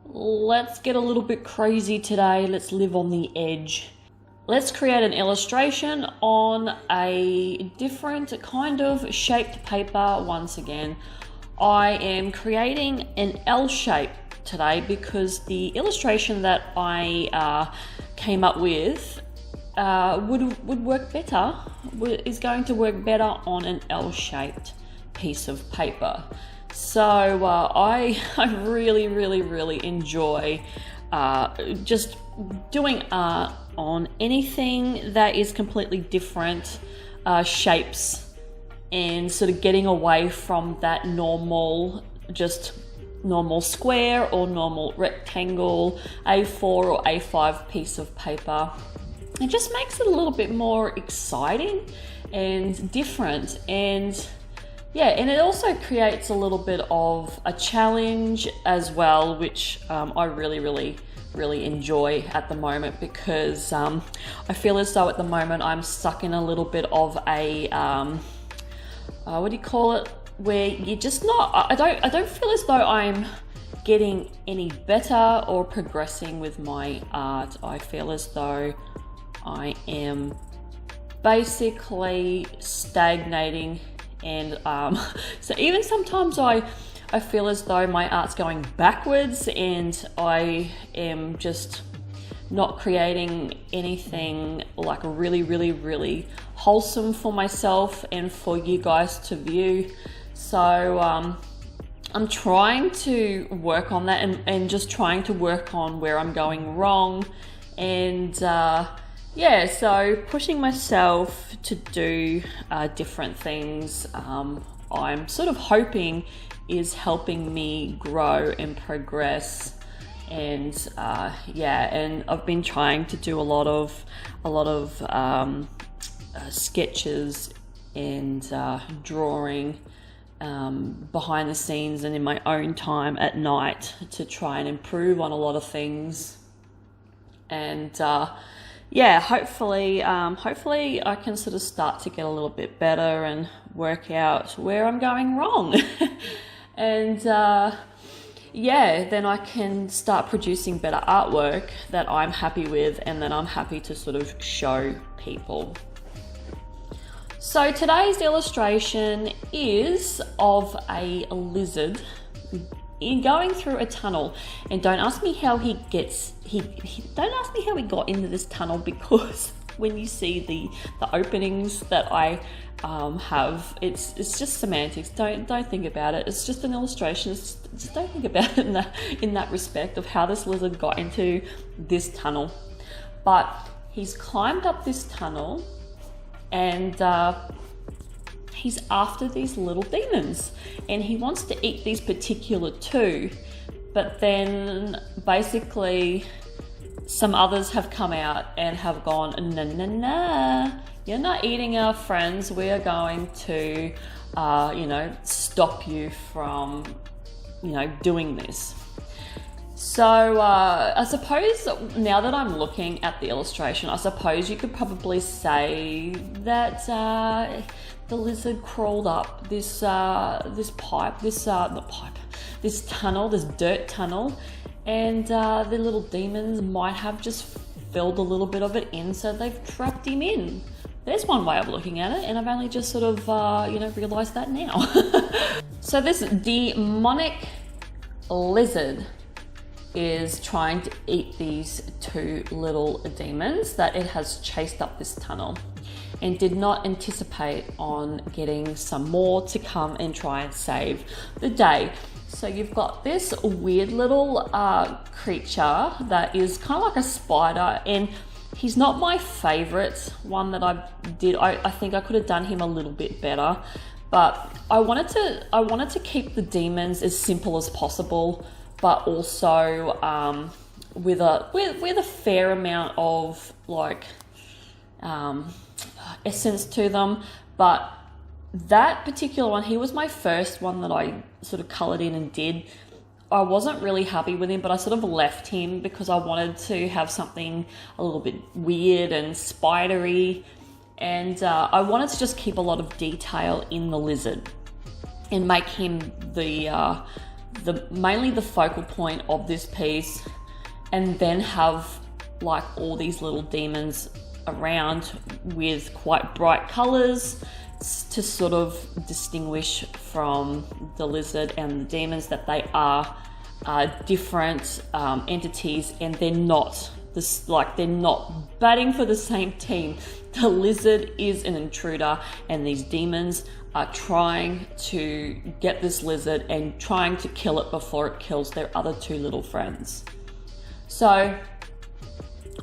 Let's get a little bit crazy today. Let's live on the edge. Let's create an illustration on a different kind of shaped paper once again. I am creating an L shape today because the illustration that I came up with would work better, is going to work better on an L-shaped piece of paper. So I really enjoy just doing art on anything that is completely different shapes, and sort of getting away from that normal square or normal rectangle A4 or A5 piece of paper. It just makes it a little bit more exciting and different, and yeah, and it also creates a little bit of a challenge as well, which I really enjoy at the moment, because I feel as though at the moment I'm stuck in a little bit of a what do you call it, where you're just not, I don't feel as though I'm getting any better or progressing with my art. I feel as though I am basically stagnating, and so even sometimes I feel as though my art's going backwards, and I am just not creating anything like really wholesome for myself and for you guys to view. So I'm trying to work on that, and just trying to work on where I'm going wrong, and yeah, so pushing myself to do different things, I'm sort of hoping is helping me grow and progress. And yeah, and I've been trying to do a lot of sketches and drawing behind the scenes and in my own time at night to try and improve on a lot of things. And yeah, hopefully I can sort of start to get a little bit better and work out where I'm going wrong. And yeah, then I can start producing better artwork that I'm happy with, and then I'm happy to sort of show people. So today's illustration is of a lizard going through a tunnel, and don't ask me how he got into this tunnel, because when you see the openings that I have, it's just semantics. Don't think about it. It's just an illustration. Just don't think about it in that respect of how this lizard got into this tunnel. But he's climbed up this tunnel, and he's after these little demons, and he wants to eat these particular two, but then basically some others have come out and have gone, nah, you're not eating our friends. We are going to stop you from doing this. So I suppose now that I'm looking at the illustration, I suppose you could probably say that the lizard crawled up this tunnel, this dirt tunnel, and the little demons might have just filled a little bit of it in, so they've trapped him in. There's one way of looking at it, and I've only just sort of realized that now. So this demonic lizard is trying to eat these two little demons that it has chased up this tunnel, and did not anticipate on getting some more to come and try and save the day. So you've got this weird little creature that is kind of like a spider, and he's not my favorite one that I did. I think I could have done him a little bit better, but I wanted to keep the demons as simple as possible, but also with a fair amount of essence to them. But that particular one, he was my first one that I sort of coloured in and did. I wasn't really happy with him, but I sort of left him because I wanted to have something a little bit weird and spidery, and I wanted to just keep a lot of detail in the lizard and make him the mainly the focal point of this piece, and then have like all these little demons around with quite bright colors to sort of distinguish from the lizard and the demons that they are different entities, and they're not they're not batting for the same team. The lizard is an intruder, and these demons are trying to get this lizard and trying to kill it before it kills their other two little friends. So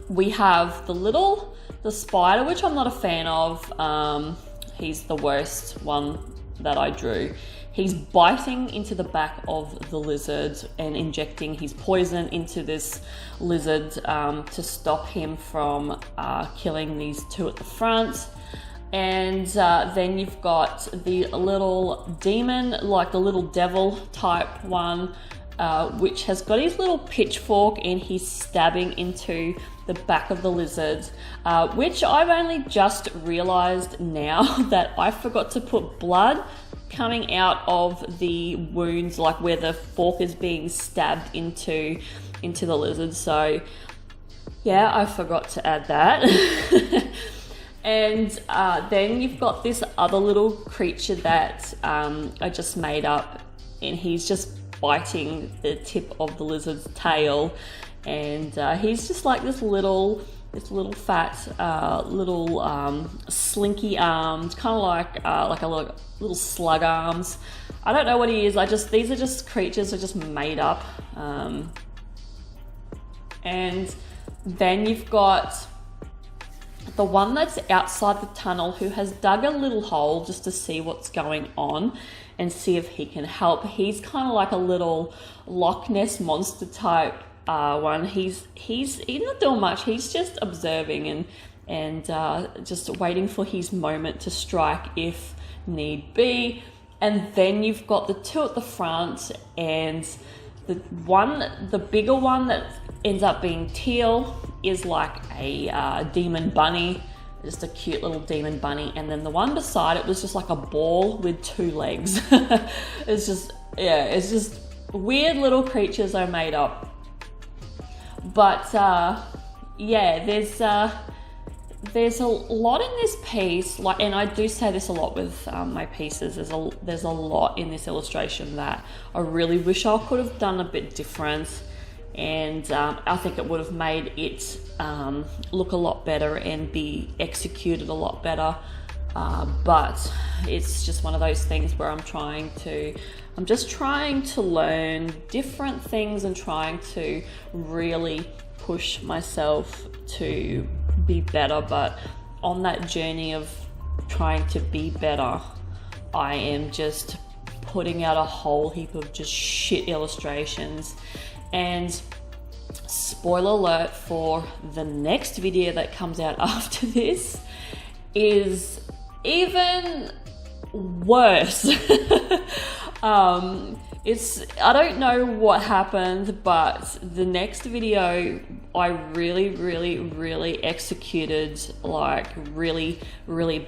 we have the spider, which I'm not a fan of. He's the worst one that I drew. He's biting into the back of the lizard and injecting his poison into this lizard to stop him from killing these two at the front. And then you've got the little demon, like the little devil type one, which has got his little pitchfork and he's stabbing into the back of the lizard, which I've only just realized now that I forgot to put blood coming out of the wounds, like where the fork is being stabbed into the lizard. So yeah, I forgot to add that. And then you've got this other little creature that I just made up, and he's just biting the tip of the lizard's tail, and he's just like this little fat slinky arms, kind of like a little slug arms. I don't know what he is. These are just creatures I just made up. And then you've got the one that's outside the tunnel, who has dug a little hole just to see what's going on and see if he can help. He's kind of like a little Loch Ness monster type one. He's not doing much. He's just observing and just waiting for his moment to strike if need be. And then you've got the two at the front, and the bigger one that ends up being teal is like a demon bunny, just a cute little demon bunny. And then the one beside it was just like a ball with two legs. It's just weird little creatures I made up. But yeah, there's a lot in this piece, like, and I do say this a lot with my pieces. There's a lot in this illustration that I really wish I could have done a bit different, and I think it would have made it look a lot better and be executed a lot better. But it's just one of those things where I'm just trying to learn different things and trying to really push myself to be better. But on that journey of trying to be better, I am just putting out a whole heap of just shit illustrations. And spoiler alert for the next video that comes out after this is even worse. I don't know what happened, but the next video I really executed like really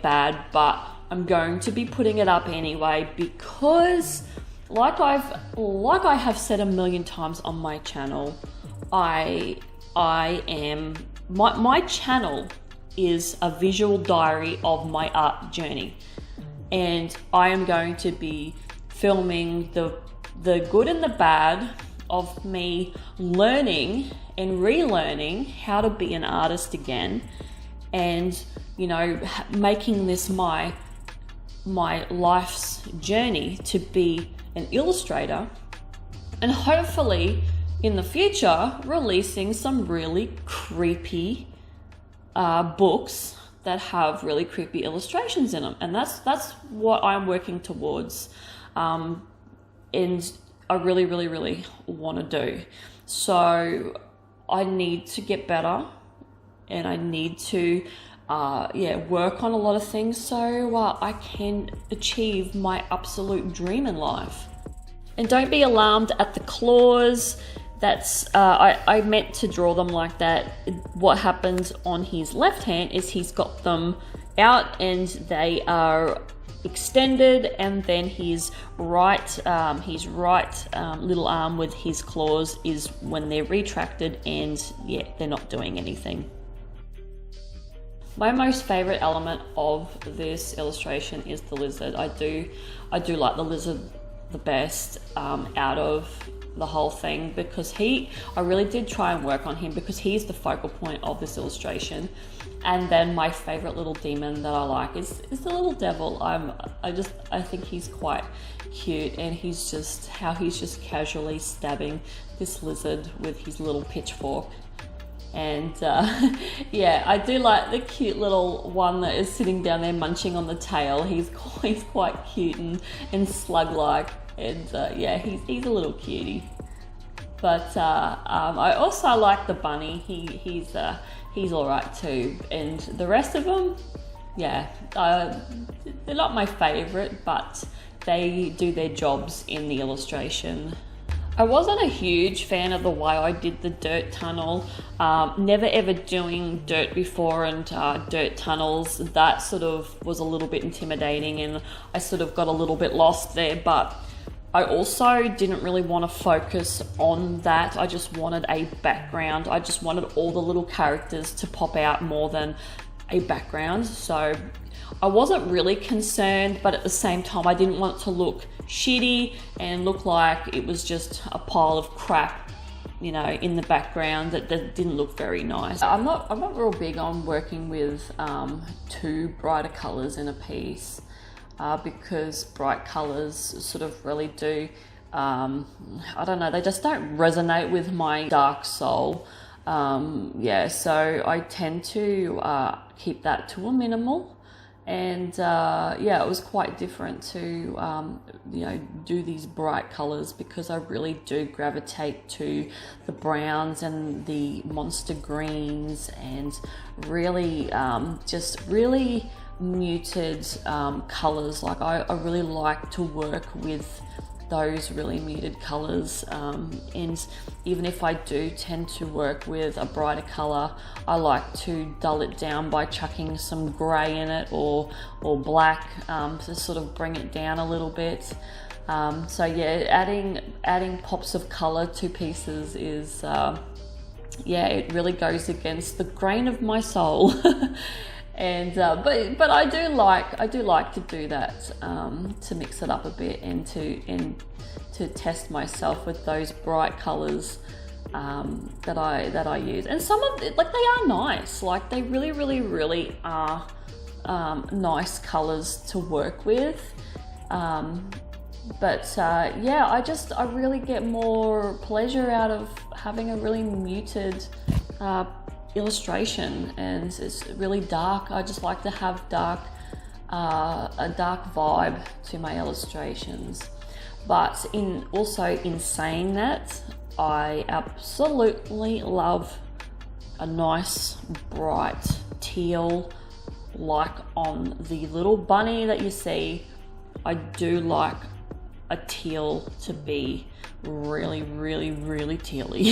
bad, but I'm going to be putting it up anyway, because like I have said a million times on my channel, my channel is a visual diary of my art journey, and I am going to be filming the good and the bad of me learning and relearning how to be an artist again, and making this my life's journey to be an illustrator, and hopefully in the future releasing some really creepy books that have really creepy illustrations in them. And that's what I'm working towards, and I really want to do. So I need to get better, and I need to work on a lot of things so I can achieve my absolute dream in life. And don't be alarmed at the claws. That's I meant to draw them like that. What happened on his left hand is he's got them out, and they are extended, and then his right little arm with his claws is when they're retracted, and yeah, they're not doing anything. My most favorite element of this illustration is the lizard. I do like the lizard the best out of the whole thing, because I really did try and work on him because he's the focal point of this illustration. And then my favorite little demon that I like is the little devil. I think he's quite cute, and he's just casually stabbing this lizard with his little pitchfork. And yeah, I do like the cute little one that is sitting down there munching on the tail. He's quite cute and slug-like, and yeah, he's a little cutie. But I also like the bunny. He's all right too. And the rest of them, yeah, they're not my favorite, but they do their jobs in the illustration. I wasn't a huge fan of the way I did the dirt tunnel. Never ever doing dirt before, and dirt tunnels, that sort of was a little bit intimidating, and I sort of got a little bit lost there. But I also didn't really want to focus on that. I just wanted a background. I just wanted all the little characters to pop out more than a background. So I wasn't really concerned, but at the same time, I didn't want it to look shitty and look like it was just a pile of crap, you know, in the background that didn't look very nice. I'm not real big on working with two brighter colors in a piece. Because bright colors sort of really do, I don't know, they just don't resonate with my dark soul. Yeah, so I tend to keep that to a minimal. And yeah, it was quite different to, you know, do these bright colors, because I really do gravitate to the browns and the monster greens, and really just really muted colors. Like I really like to work with those really muted colors, and even if I do tend to work with a brighter color, I like to dull it down by chucking some gray in it or black, to sort of bring it down a little bit. So yeah, adding pops of color to pieces is yeah, it really goes against the grain of my soul. And but I do like to do that, to mix it up a bit, and to test myself with those bright colors that I use. And some of it, like, they are nice, like they really are nice colors to work with. But yeah, I really get more pleasure out of having a really muted illustration, and it's really dark. I just like to have a dark vibe to my illustrations. But in saying that, I absolutely love a nice bright teal, like on the little bunny that you see. I do like a teal to be really tealy.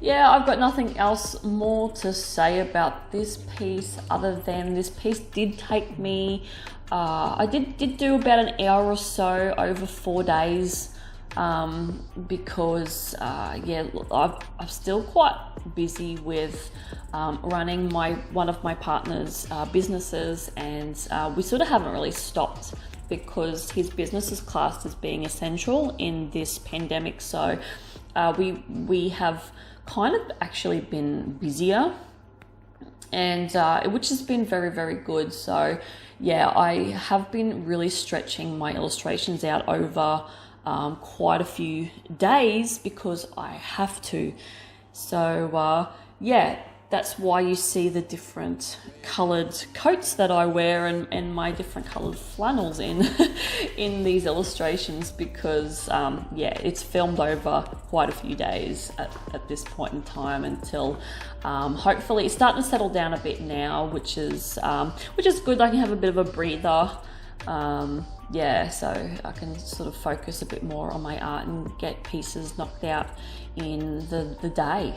Yeah, I've got nothing else more to say about this piece, other than this piece did take me, I did do about an hour or so over 4 days, because yeah, I'm still quite busy with running one of my partner's businesses, and we sort of haven't really stopped, because his business is classed as being essential in this pandemic. So we have kind of actually been busier, and which has been very good. So yeah, I have been really stretching my illustrations out over quite a few days, because I have to. So yeah, that's why you see the different coloured coats that I wear, and my different coloured flannels in these illustrations, because yeah, it's filmed over quite a few days at this point in time, until hopefully it's starting to settle down a bit now, which is good. I can have a bit of a breather. Yeah, so I can sort of focus a bit more on my art and get pieces knocked out in the day.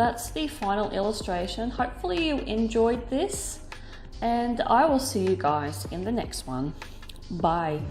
that's the final illustration. Hopefully you enjoyed this, and I will see you guys in the next one. Bye.